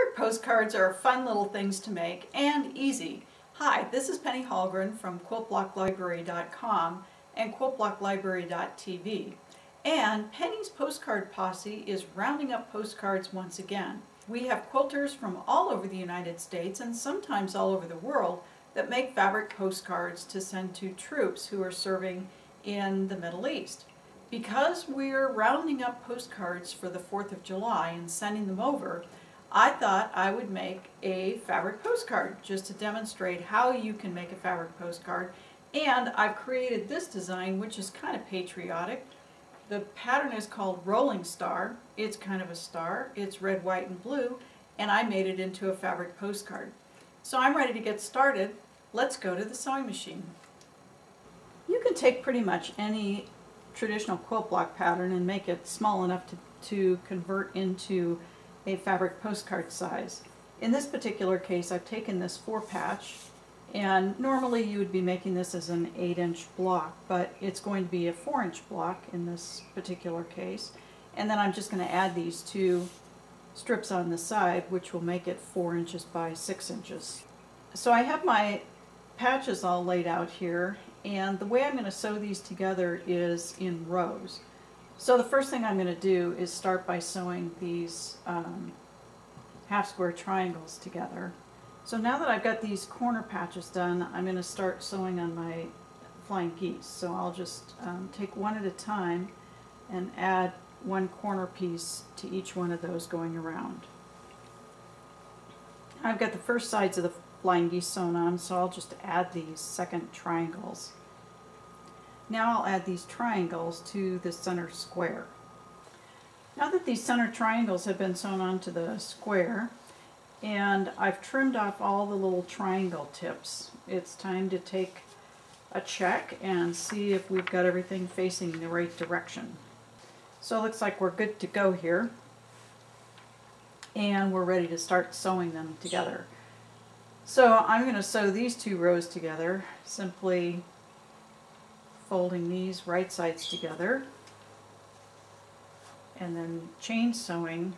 Fabric postcards are fun little things to make and easy. Hi, this is Penny Hallgren from quiltblocklibrary.com and quiltblocklibrary.tv. And Penny's Postcard Posse is rounding up postcards once again. We have quilters from all over the United States and sometimes all over the world that make fabric postcards to send to troops who are serving in the Middle East. Because we're rounding up postcards for the 4th of July and sending them over, I thought I would make a fabric postcard just to demonstrate how you can make a fabric postcard. And I've created this design, which is kind of patriotic. The pattern is called Rolling Star. It's kind of a star. It's red, white, and blue, and I made it into a fabric postcard. So I'm ready to get started. Let's go to the sewing machine. You can take pretty much any traditional quilt block pattern and make it small enough to convert into a fabric postcard size. In this particular case, I've taken this 4-patch, and normally you would be making this as an 8-inch block, but it's going to be a 4-inch block in this particular case. And then I'm just going to add these 2 strips on the side, which will make it 4 inches by 6 inches. So I have my patches all laid out here, and the way I'm going to sew these together is in rows. So the first thing I'm going to do is start by sewing these half square triangles together. So now that I've got these corner patches done, I'm going to start sewing on my flying geese. So I'll just take one at a time and add one corner piece to each one of those going around. I've got the first sides of the flying geese sewn on, so I'll just add these second triangles. Now I'll add these triangles to the center square. Now that these center triangles have been sewn onto the square, and I've trimmed off all the little triangle tips, it's time to take a check and see if we've got everything facing the right direction. So it looks like we're good to go here, and we're ready to start sewing them together. So I'm going to sew these 2 rows together, simply folding these right sides together and then chain sewing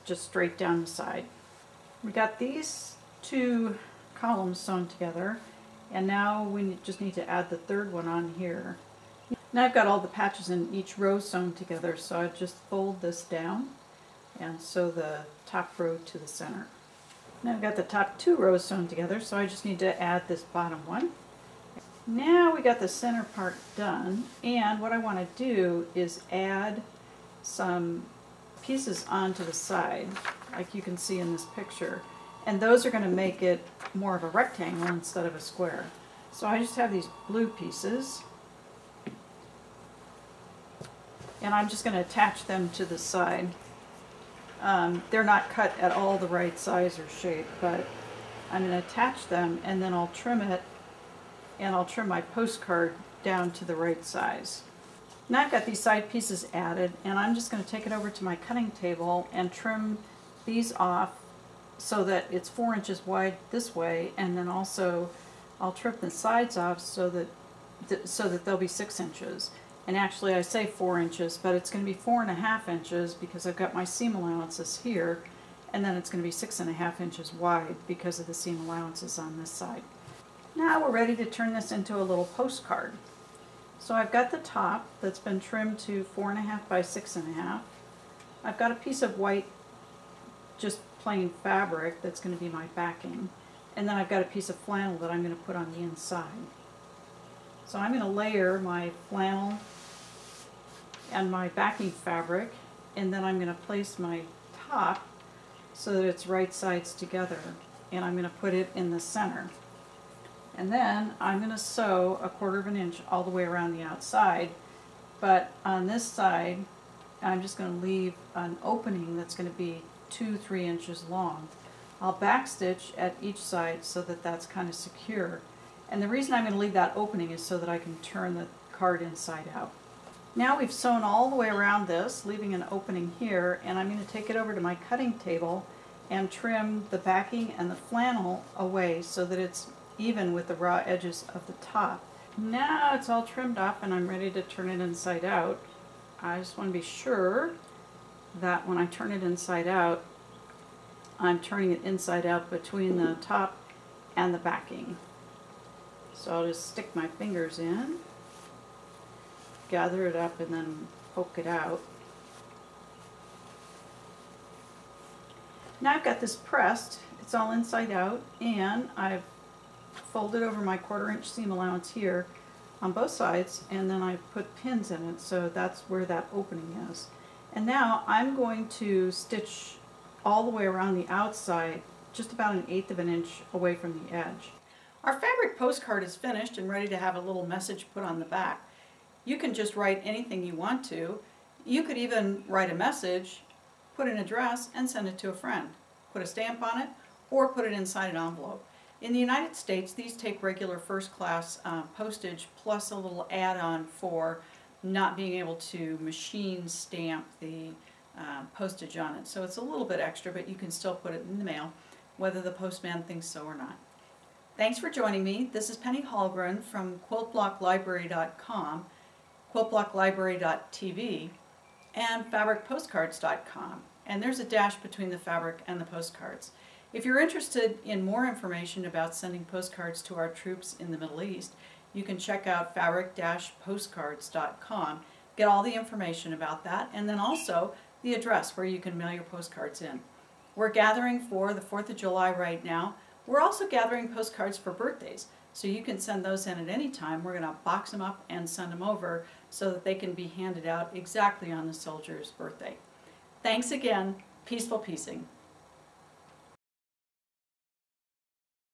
just straight down the side. We got these 2 columns sewn together, and now we just need to add the 3rd one on here. Now I've got all the patches in each row sewn together, so I just fold this down and sew the top row to the center. Now I've got the top 2 rows sewn together, so I just need to add this bottom one. Now we got the center part done, and what I want to do is add some pieces onto the side, like you can see in this picture, and those are going to make it more of a rectangle instead of a square. So I just have these blue pieces, and I'm just going to attach them to the side. They're not cut at all the right size or shape, but I'm going to attach them, and then I'll trim it, and I'll trim my postcard down to the right size. Now I've got these side pieces added, and I'm just going to take it over to my cutting table and trim these off so that it's 4 inches wide this way, and then also I'll trim the sides off so that they'll be 6 inches. And actually I say 4 inches, but it's going to be 4.5 inches because I've got my seam allowances here, and then it's going to be 6.5 inches wide because of the seam allowances on this side. Now we're ready to turn this into a little postcard. So I've got the top that's been trimmed to 4.5 by 6.5. I've got a piece of white, just plain fabric that's going to be my backing, and then I've got a piece of flannel that I'm going to put on the inside. So I'm going to layer my flannel and my backing fabric, and then I'm going to place my top so that it's right sides together, and I'm going to put it in the center. And then I'm going to sew 1/4 inch all the way around the outside, but on this side I'm just going to leave an opening that's going to be 2-3 inches long. I'll backstitch at each side so that that's kind of secure. And the reason I'm going to leave that opening is so that I can turn the card inside out. Now we've sewn all the way around this, leaving an opening here, and I'm going to take it over to my cutting table and trim the backing and the flannel away so that it's even with the raw edges of the top. Now it's all trimmed off and I'm ready to turn it inside out. I just want to be sure that when I turn it inside out, I'm turning it inside out between the top and the backing. So I'll just stick my fingers in, gather it up, and then poke it out. Now I've got this pressed, it's all inside out, and I've folded over my 1/4 inch seam allowance here on both sides, and then I put pins in it, so that's where that opening is. And now I'm going to stitch all the way around the outside, just about 1/8 of an inch away from the edge. Our fabric postcard is finished and ready to have a little message put on the back. You can just write anything you want to. You could even write a message, put an address, and send it to a friend. Put a stamp on it, or put it inside an envelope. In the United States, these take regular first-class postage plus a little add-on for not being able to machine stamp the postage on it. So it's a little bit extra, but you can still put it in the mail, whether the postman thinks so or not. Thanks for joining me. This is Penny Hallgren from QuiltBlockLibrary.com, QuiltBlockLibrary.tv, and FabricPostcards.com. And there's a dash between the fabric and the postcards. If you're interested in more information about sending postcards to our troops in the Middle East, you can check out fabric-postcards.com, get all the information about that, and then also the address where you can mail your postcards in. We're gathering for the 4th of July right now. We're also gathering postcards for birthdays, so you can send those in at any time. We're going to box them up and send them over so that they can be handed out exactly on the soldier's birthday. Thanks again. Peaceful piecing.